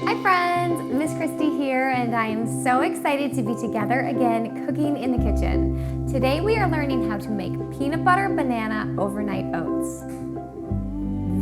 Hi friends, Miss Kristi here, and I am so excited to be together again cooking in the kitchen. Today we are learning how to make peanut butter banana overnight oats.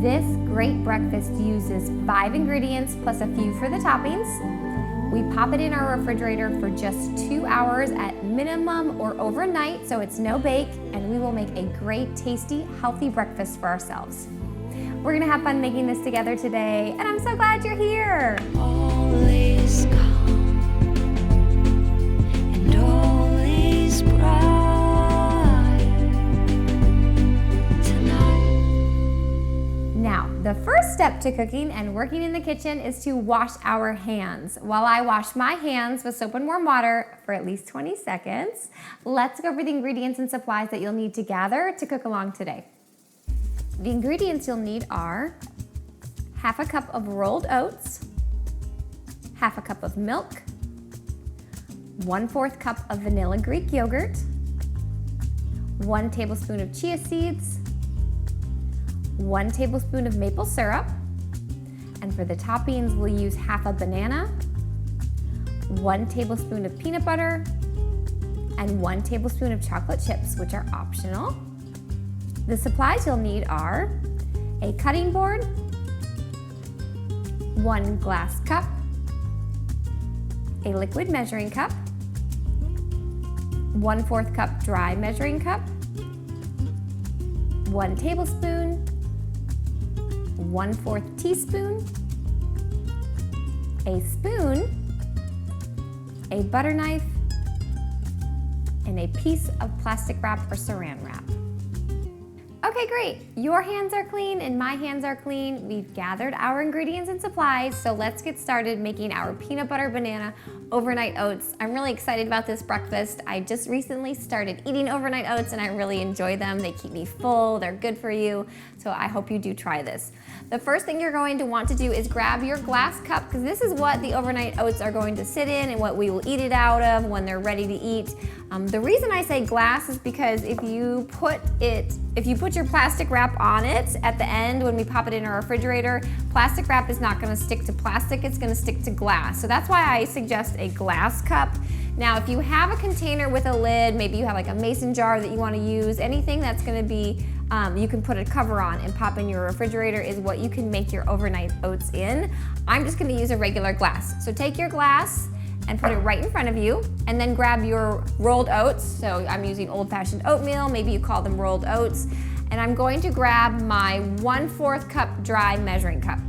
This great breakfast uses 5 ingredients plus a few for the toppings. We pop it in our refrigerator for just 2 hours at minimum or overnight, so it's no bake, and we will make a great, tasty, healthy breakfast for ourselves. We're gonna have fun making this together today, and I'm so glad you're here. All is calm and all is bright tonight. Now, the first step to cooking and working in the kitchen is to wash our hands. While I wash my hands with soap and warm water for at least 20 seconds, let's go over the ingredients and supplies that you'll need to gather to cook along today. The ingredients you'll need are half a cup of rolled oats, half a cup of milk, 1/4 cup of vanilla Greek yogurt, 1 tablespoon of chia seeds, 1 tablespoon of maple syrup, and for the toppings we'll use half a banana, 1 tablespoon of peanut butter, and 1 tablespoon of chocolate chips, which are optional. The supplies you'll need are a cutting board, 1 glass cup, a liquid measuring cup, 1/4 cup dry measuring cup, 1 tablespoon, 1/4 teaspoon, a spoon, a butter knife, and a piece of plastic wrap or saran wrap. Okay, great. Your hands are clean and my hands are clean. We've gathered our ingredients and supplies, so let's get started making our peanut butter banana overnight oats. I'm really excited about this breakfast. I just recently started eating overnight oats and I really enjoy them. They keep me full, they're good for you, so I hope you do try this. The first thing you're going to want to do is grab your glass cup, because this is what the overnight oats are going to sit in and what we will eat it out of when they're ready to eat. The reason I say glass is because if you put your plastic wrap on it at the end when we pop it in our refrigerator, plastic wrap is not going to stick to plastic, it's going to stick to glass. So that's why I suggest a glass cup. Now, if you have a container with a lid, maybe you have like a mason jar that you want to use, anything that's going to be, you can put a cover on and pop in your refrigerator is what you can make your overnight oats in. I'm just going to use a regular glass. So take your glass and put it right in front of you, and then grab your rolled oats. So I'm using old-fashioned oatmeal, maybe you call them rolled oats, and I'm going to grab my 1/4 cup dry measuring cup.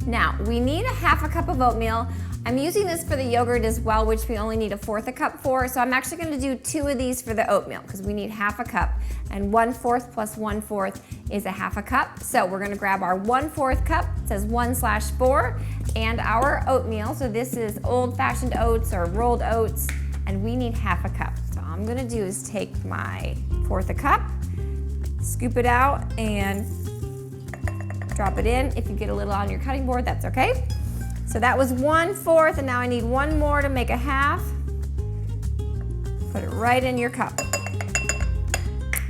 Now, we need a half a cup of oatmeal. I'm using this for the yogurt as well, which we only need 1/4 cup for, so I'm actually gonna do 2 of these for the oatmeal, because we need half a cup, and 1/4 plus 1/4 is a half a cup. So we're gonna grab our 1/4 cup, it says 1/4, and our oatmeal, so this is old-fashioned oats or rolled oats, and we need half a cup. So all I'm gonna do is take my 1/4 cup, scoop it out, and drop it in. If you get a little on your cutting board, that's okay. So that was 1/4, and now I need 1 more to make a half. Put it right in your cup.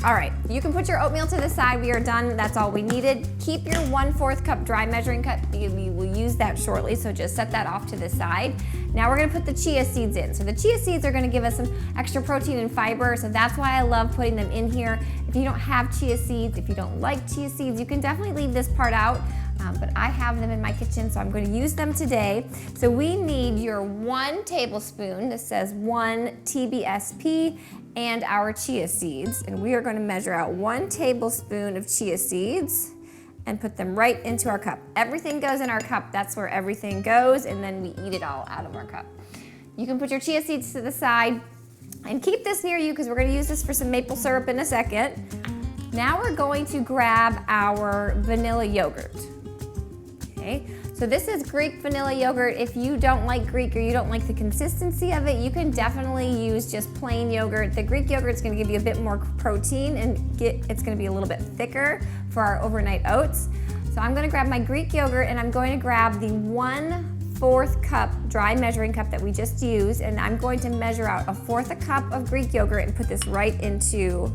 All right, you can put your oatmeal to the side. We are done, that's all we needed. Keep your 1/4 cup dry measuring cup. We will use that shortly, so just set that off to the side. Now we're gonna put the chia seeds in. So the chia seeds are gonna give us some extra protein and fiber, so that's why I love putting them in here. If you don't have chia seeds, if you don't like chia seeds, you can definitely leave this part out. But I have them in my kitchen, so I'm going to use them today. So we need your 1 tablespoon, this says 1 TBSP, and our chia seeds. And we are going to measure out 1 tablespoon of chia seeds and put them right into our cup. Everything goes in our cup, that's where everything goes, and then we eat it all out of our cup. You can put your chia seeds to the side and keep this near you, because we're going to use this for some maple syrup in a second. Now we're going to grab our vanilla yogurt. Okay, so this is Greek vanilla yogurt. If you don't like Greek or you don't like the consistency of it, you can definitely use just plain yogurt. The Greek yogurt is going to give you a bit more protein and it's going to be a little bit thicker for our overnight oats. So I'm going to grab my Greek yogurt and I'm going to grab the 1/4 cup dry measuring cup that we just used, and I'm going to measure out 1/4 cup of Greek yogurt and put this right into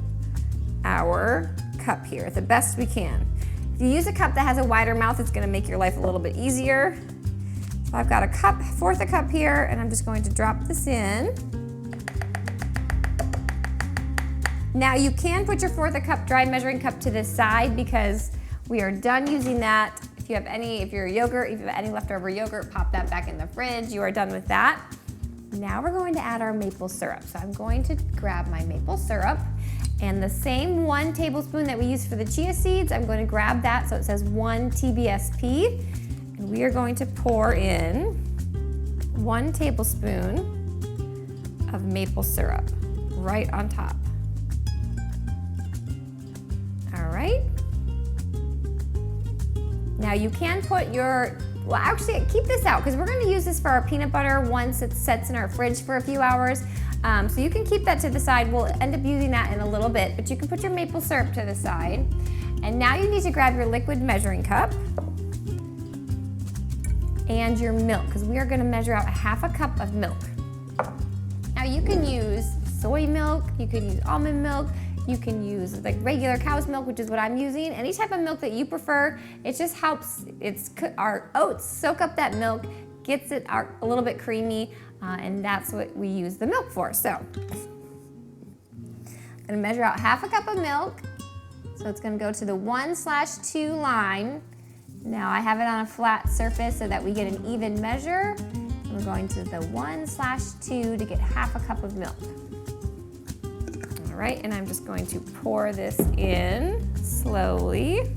our cup here the best we can. If you use a cup that has a wider mouth, it's gonna make your life a little bit easier. So So I've got a cup, fourth a cup here, and I'm just going to drop this in. Now you can put your fourth a cup dry measuring cup to this side because we are done using that. If you have any, if you're yogurt, if you have any leftover yogurt, pop that back in the fridge. You are done with that. Now we're going to add our maple syrup. So I'm going to grab my maple syrup and the same 1 tablespoon that we used for the chia seeds, I'm going to grab that so it says 1 TBSP. And we are going to pour in 1 tablespoon of maple syrup right on top. All right. Now you can put your, well actually keep this out because we're going to use this for our peanut butter once it sets in our fridge for a few hours. So you can keep that to the side. We'll end up using that in a little bit, but you can put your maple syrup to the side. And now you need to grab your liquid measuring cup and your milk because we are going to measure out ½ a cup of milk. Now you can use soy milk, you can use almond milk, you can use like regular cow's milk, which is what I'm using. Any type of milk that you prefer. It just helps our oats soak up that milk, gets it a little bit creamy, and that's what we use the milk for. So I'm gonna measure out ½ a cup of milk. So it's gonna go to the 1/2 line. Now I have it on a flat surface so that we get an even measure. And we're going to the 1/2 to get ½ a cup of milk. All right, and I'm just going to pour this in slowly.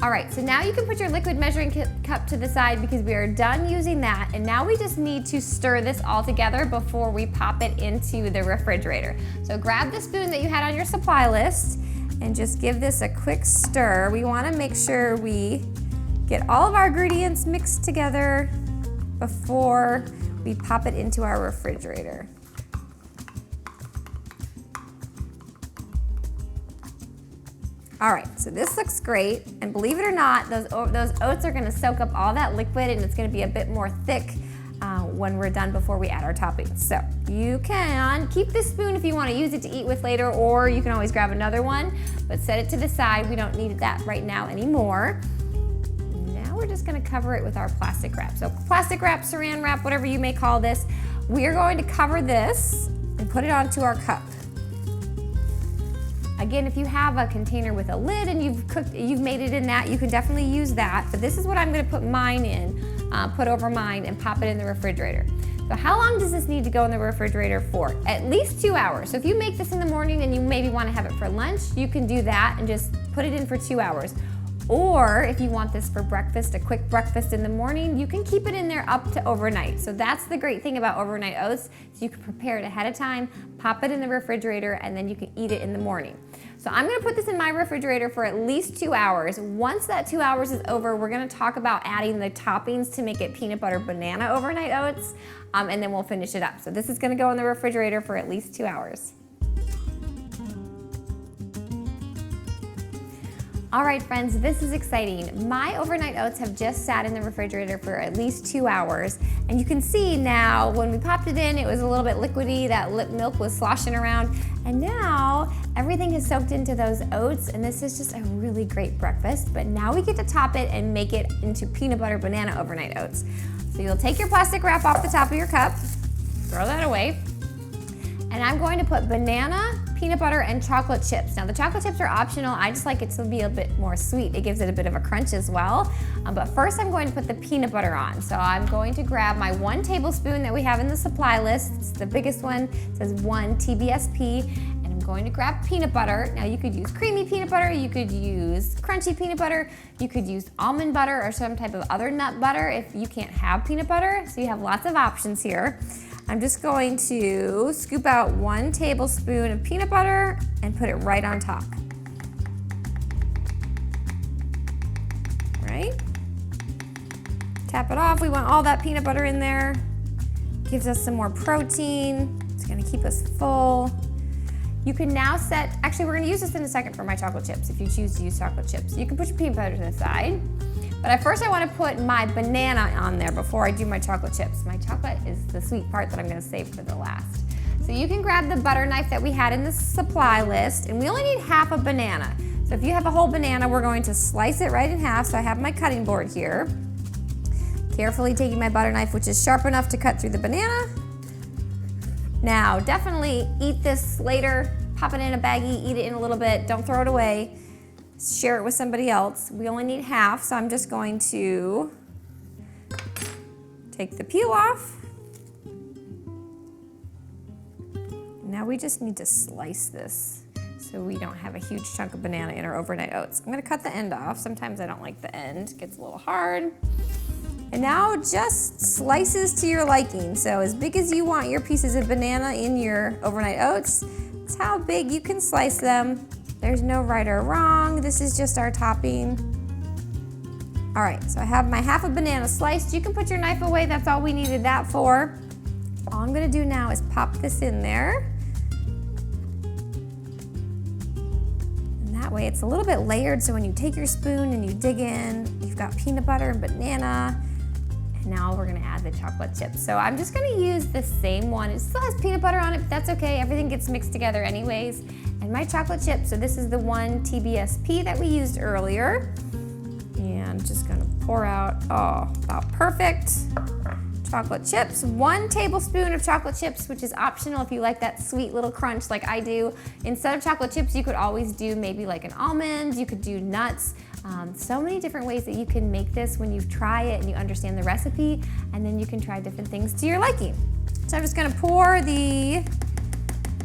All right, so now you can put your liquid measuring cup to the side because we are done using that, and now we just need to stir this all together before we pop it into the refrigerator. So grab the spoon that you had on your supply list and just give this a quick stir. We wanna make sure we get all of our ingredients mixed together before we pop it into our refrigerator. All right, so this looks great, and believe it or not, those oats are gonna soak up all that liquid and it's gonna be a bit more thick when we're done before we add our toppings. So you can keep this spoon if you wanna use it to eat with later, or you can always grab another one, but set it to the side. We don't need that right now anymore. Now we're just gonna cover it with our plastic wrap. So plastic wrap, saran wrap, whatever you may call this, we are going to cover this and put it onto our cup. Again, if you have a container with a lid and you've made it in that, you can definitely use that. But this is what I'm gonna put mine in, put over mine and pop it in the refrigerator. So how long does this need to go in the refrigerator for? At least 2 hours. So if you make this in the morning and you maybe wanna have it for lunch, you can do that and just put it in for 2 hours. Or if you want this for breakfast, a quick breakfast in the morning, you can keep it in there up to overnight. So that's the great thing about overnight oats. So you can prepare it ahead of time, pop it in the refrigerator, and then you can eat it in the morning. So I'm gonna put this in my refrigerator for at least 2 hours. Once that 2 hours is over, we're gonna talk about adding the toppings to make it peanut butter banana overnight oats, and then we'll finish it up. So this is gonna go in the refrigerator for at least 2 hours. All right, friends, this is exciting. My overnight oats have just sat in the refrigerator for at least 2 hours. And you can see now, when we popped it in, it was a little bit liquidy, that milk was sloshing around. And now, everything is soaked into those oats, and this is just a really great breakfast. But now we get to top it and make it into peanut butter banana overnight oats. So you'll take your plastic wrap off the top of your cup, throw that away. And I'm going to put banana, peanut butter, and chocolate chips. Now the chocolate chips are optional. I just like it to be a bit more sweet. It gives it a bit of a crunch as well. But first I'm going to put the peanut butter on. So I'm going to grab my 1 tablespoon that we have in the supply list. It's the biggest one. It says 1 TBSP. And I'm going to grab peanut butter. Now you could use creamy peanut butter. You could use crunchy peanut butter. You could use almond butter or some type of other nut butter if you can't have peanut butter. So you have lots of options here. I'm just going to scoop out 1 tablespoon of peanut butter and put it right on top. Right? Tap it off. We want all that peanut butter in there. Gives us some more protein. It's gonna keep us full. You can now set, actually we're gonna use this in a second for my chocolate chips if you choose to use chocolate chips. You can put your peanut butter to the side. But But first I want to put my banana on there before I do my chocolate chips. My chocolate is the sweet part that I'm going to save for the last. So you can grab the butter knife that we had in the supply list, and we only need half a banana. So if you have a whole banana, we're going to slice it right in half. So I have my cutting board here. Carefully taking my butter knife, which is sharp enough to cut through the banana. Now, definitely eat this later. Pop it in a baggie, eat it in a little bit. Don't throw it away. Share it with somebody else. We only need half, so I'm just going to take the peel off. Now we just need to slice this so we don't have a huge chunk of banana in our overnight oats. I'm gonna cut the end off. Sometimes I don't like the end, it gets a little hard. And now just slices to your liking. So as big as you want your pieces of banana in your overnight oats, that's how big you can slice them. There's no right or wrong. This is just our topping. All right, so I have my half a banana sliced. You can put your knife away. That's all we needed that for. All I'm gonna do now is pop this in there. And that way it's a little bit layered, so when you take your spoon and you dig in, you've got peanut butter and banana. And now we're gonna add the chocolate chips. So I'm just gonna use the same one. It still has peanut butter on it, but that's okay. Everything gets mixed together anyways. And my chocolate chips, so this is the one TBSP that we used earlier. And just gonna pour out, oh, about perfect. Chocolate chips, 1 tablespoon of chocolate chips, which is optional if you like that sweet little crunch like I do. Instead of chocolate chips, you could always do maybe like an almond, you could do nuts. So many different ways that you can make this when you try it and you understand the recipe, and then you can try different things to your liking. So I'm just gonna pour the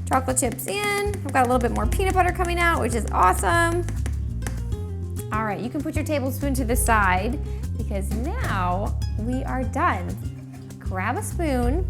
chocolate chips in. I've got a little bit more peanut butter coming out, which is awesome. All right, you can put your tablespoon to the side because now we are done. Grab a spoon,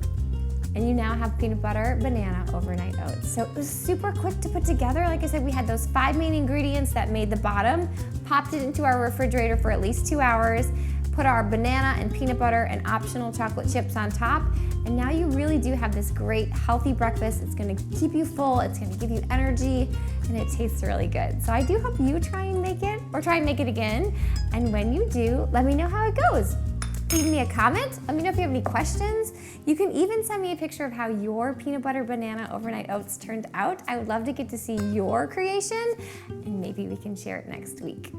and you now have peanut butter banana overnight oats. So it was super quick to put together. Like I said, we had those 5 main ingredients that made the bottom, popped it into our refrigerator for at least 2 hours, put our banana and peanut butter and optional chocolate chips on top, and now you really do have this great healthy breakfast. It's gonna keep you full, it's gonna give you energy, and it tastes really good. So I do hope you try and make it, or try and make it again, and when you do, let me know how it goes. Leave me a comment, let me know if you have any questions. You can even send me a picture of how your peanut butter banana overnight oats turned out. I would love to get to see your creation, and maybe we can share it next week.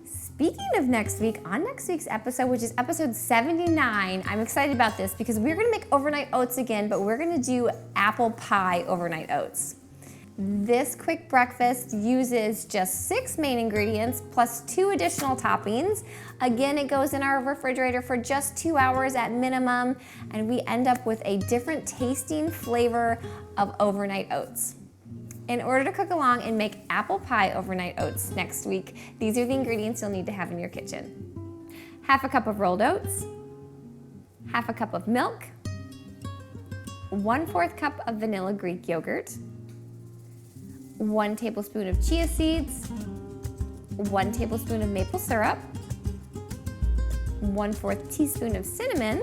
Speaking of next week, on next week's episode, which is episode 79, I'm excited about this because we're gonna make overnight oats again, but we're gonna do apple pie overnight oats. This quick breakfast uses just 6 main ingredients plus 2 additional toppings. Again, it goes in our refrigerator for just 2 hours at minimum, and we end up with a different tasting flavor of overnight oats. In order to cook along and make apple pie overnight oats next week, these are the ingredients you'll need to have in your kitchen. 1/2 cup of rolled oats, 1/2 cup of milk, 1/4 cup of vanilla Greek yogurt, 1 tablespoon of chia seeds, 1 tablespoon of maple syrup, 1/4 teaspoon of cinnamon,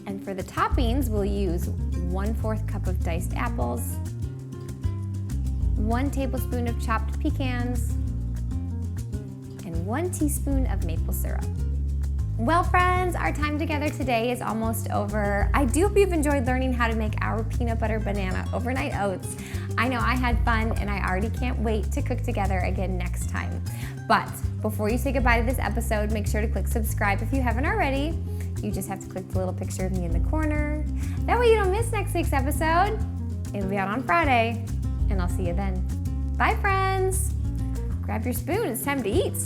and for the toppings, we'll use 1/4 cup of diced apples, 1 tablespoon of chopped pecans, and 1 teaspoon of maple syrup. Well, friends, our time together today is almost over. I do hope you've enjoyed learning how to make our peanut butter banana overnight oats. I know I had fun, and I already can't wait to cook together again next time. But before you say goodbye to this episode, make sure to click subscribe if you haven't already. You just have to click the little picture of me in the corner. That way you don't miss next week's episode. It'll be out on Friday, and I'll see you then. Bye, friends. Grab your spoon, it's time to eat.